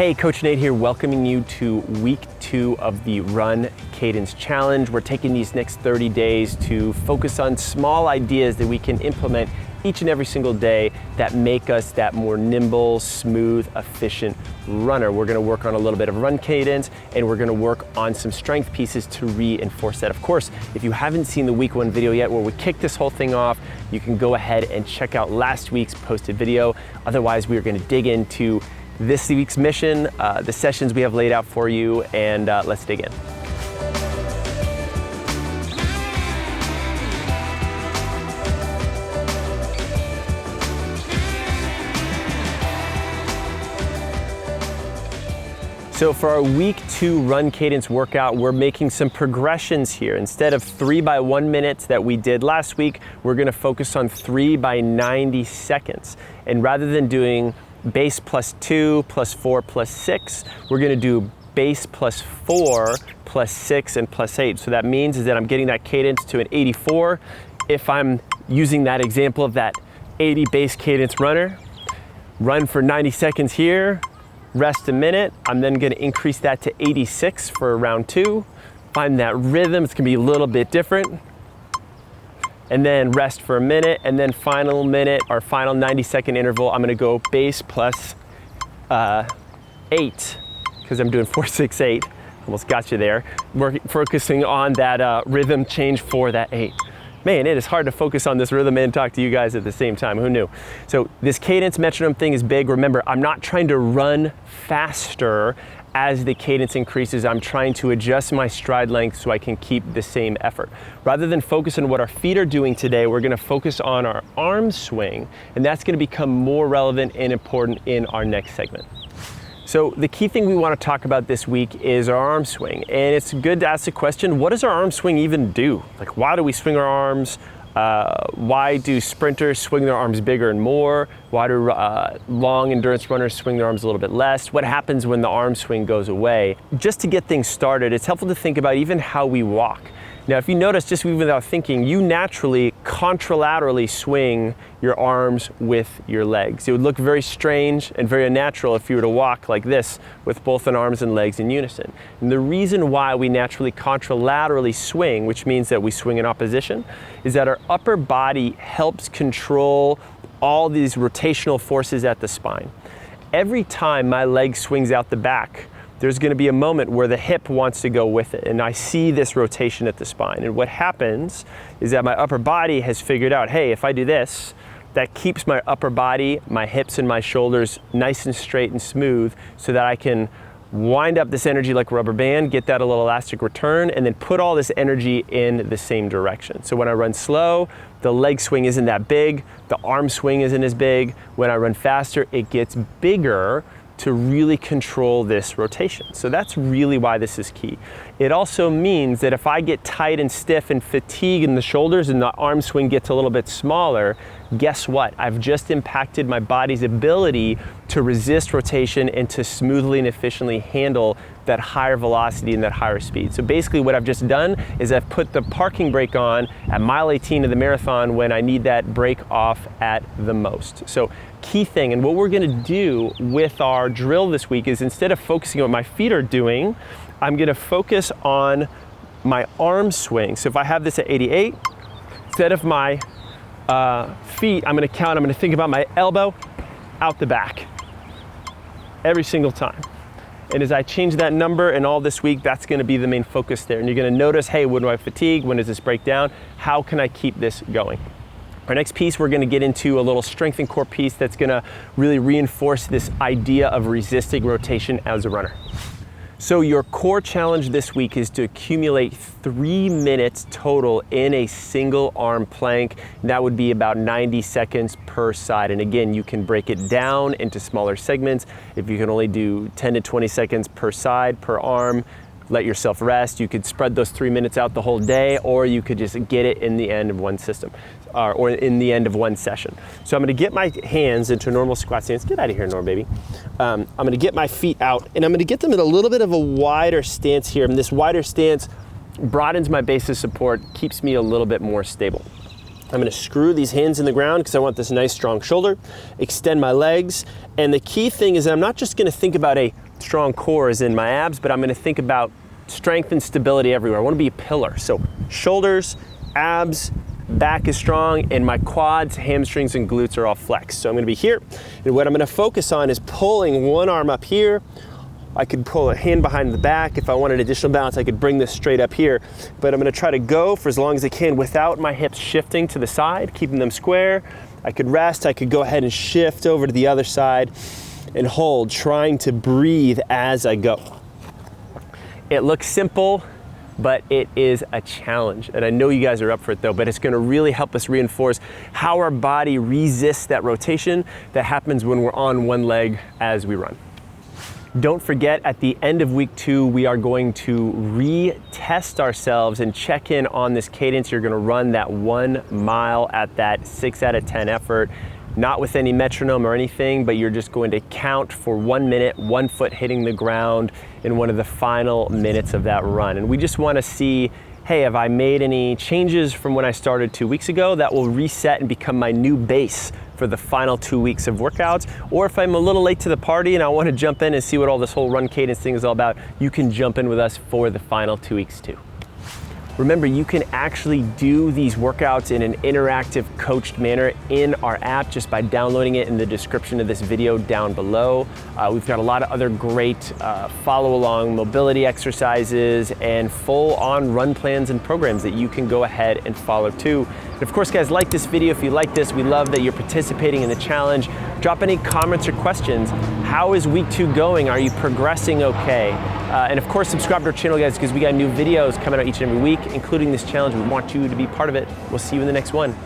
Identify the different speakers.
Speaker 1: Hey, Coach Nate here, welcoming you to week 2 of the Run Cadence Challenge. We're taking these next 30 days to focus on small ideas that we can implement each and every single day that make us that more nimble, smooth, efficient runner. We're gonna work on a little bit of run cadence, and we're gonna work on some strength pieces to reinforce that. Of course, if you haven't seen the week 1 video yet where we kicked this whole thing off, you can go ahead and check out last week's posted video. Otherwise, we're gonna dig into this week's mission, the sessions we have laid out for you, and let's dig in. So for our week 2 run cadence workout, we're making some progressions here. Instead of 3 by 1 minutes that we did last week, we're gonna focus on 3 by 90 seconds. And rather than doing base plus 2 plus 4 plus 6, we're gonna do base plus 4 plus 6 and plus 8. So that means is that I'm getting that cadence to an 84. If I'm using that example of that 80 base cadence runner, run for 90 seconds here, rest a minute. I'm then gonna increase that to 86 for round 2. Find that rhythm, it's gonna be a little bit different. And then rest for a minute, and then final minute, or final 90-second interval, I'm gonna go base plus 8, because I'm doing 4, 6, 8. Almost got you there. We're focusing on that rhythm change for that 8. Man, it is hard to focus on this rhythm and talk to you guys at the same time, who knew? So this cadence metronome thing is big. Remember, I'm not trying to run faster as the cadence increases. I'm trying to adjust my stride length so I can keep the same effort. Rather than focus on what our feet are doing today, we're gonna focus on our arm swing, and that's gonna become more relevant and important in our next segment. So the key thing we want to talk about this week is our arm swing. And it's good to ask the question, what does our arm swing even do? Like, why do we swing our arms? Why do sprinters swing their arms bigger and more? Why do long endurance runners swing their arms a little bit less? What happens when the arm swing goes away? Just to get things started, it's helpful to think about even how we walk. Now, if you notice, just even without thinking, you naturally contralaterally swing your arms with your legs. It would look very strange and very unnatural if you were to walk like this with both an arms and legs in unison. And the reason why we naturally contralaterally swing, which means that we swing in opposition, is that our upper body helps control all these rotational forces at the spine. Every time my leg swings out the back, there's gonna be a moment where the hip wants to go with it, and I see this rotation at the spine. And what happens is that my upper body has figured out, hey, if I do this, that keeps my upper body, my hips and my shoulders nice and straight and smooth so that I can wind up this energy like a rubber band, get that a little elastic return, and then put all this energy in the same direction. So when I run slow, the leg swing isn't that big, the arm swing isn't as big. When I run faster, it gets bigger to really control this rotation. So that's really why this is key. It also means that if I get tight and stiff and fatigue in the shoulders and the arm swing gets a little bit smaller, guess what? I've just impacted my body's ability to resist rotation and to smoothly and efficiently handle that higher velocity and that higher speed. So basically what I've just done is I've put the parking brake on at mile 18 of the marathon when I need that brake off at the most. So key thing, and what we're gonna do with our drill this week is instead of focusing on what my feet are doing, I'm gonna focus on my arm swing. So if I have this at 88, instead of my feet, I'm gonna think about my elbow out the back every single time. And as I change that number and all this week, that's gonna be the main focus there. And you're gonna notice, hey, when do I fatigue? When does this break down? How can I keep this going? Our next piece, we're gonna get into a little strength and core piece that's gonna really reinforce this idea of resisting rotation as a runner. So your core challenge this week is to accumulate 3 minutes total in a single arm plank. That would be about 90 seconds per side. And again, you can break it down into smaller segments. If you can only do 10 to 20 seconds per side, per arm, let yourself rest. You could spread those 3 minutes out the whole day, or you could just get it in the end of one system, or in the end of one session. So I'm gonna get my hands into a normal squat stance. Get out of here, Norm, baby. I'm gonna get my feet out, and I'm gonna get them in a little bit of a wider stance here. And this wider stance broadens my base of support, keeps me a little bit more stable. I'm gonna screw these hands in the ground because I want this nice strong shoulder, extend my legs. And the key thing is that I'm not just gonna think about a strong core is in my abs, but I'm gonna think about strength and stability everywhere. I wanna be a pillar. So shoulders, abs, back is strong, and my quads, hamstrings, and glutes are all flexed. So I'm gonna be here, and what I'm gonna focus on is pulling one arm up here. I could pull a hand behind the back. If I wanted additional balance, I could bring this straight up here, but I'm gonna try to go for as long as I can without my hips shifting to the side, keeping them square. I could rest, I could go ahead and shift over to the other side and hold, trying to breathe as I go. It looks simple, but it is a challenge. And I know you guys are up for it though, but it's gonna really help us reinforce how our body resists that rotation that happens when we're on one leg as we run. Don't forget, at the end of week 2, we are going to retest ourselves and check in on this cadence. You're gonna run that 1 mile at that 6 out of 10 effort, not with any metronome or anything, but you're just going to count for 1 minute, 1 foot hitting the ground in one of the final minutes of that run. And we just wanna see, hey, have I made any changes from when I started 2 weeks ago that will reset and become my new base for the final 2 weeks of workouts? Or if I'm a little late to the party and I wanna jump in and see what all this whole Run Cadence thing is all about, you can jump in with us for the final 2 weeks too. Remember, you can actually do these workouts in an interactive, coached manner in our app just by downloading it in the description of this video down below. We've got a lot of other great follow-along mobility exercises and full-on run plans and programs that you can go ahead and follow too. And of course, guys, like this video. If you like this, we love that you're participating in the challenge. Drop any comments or questions. How is week 2 going? Are you progressing okay? And of course, subscribe to our channel, guys, because we got new videos coming out each and every week, including this challenge. We want you to be part of it. We'll see you in the next one.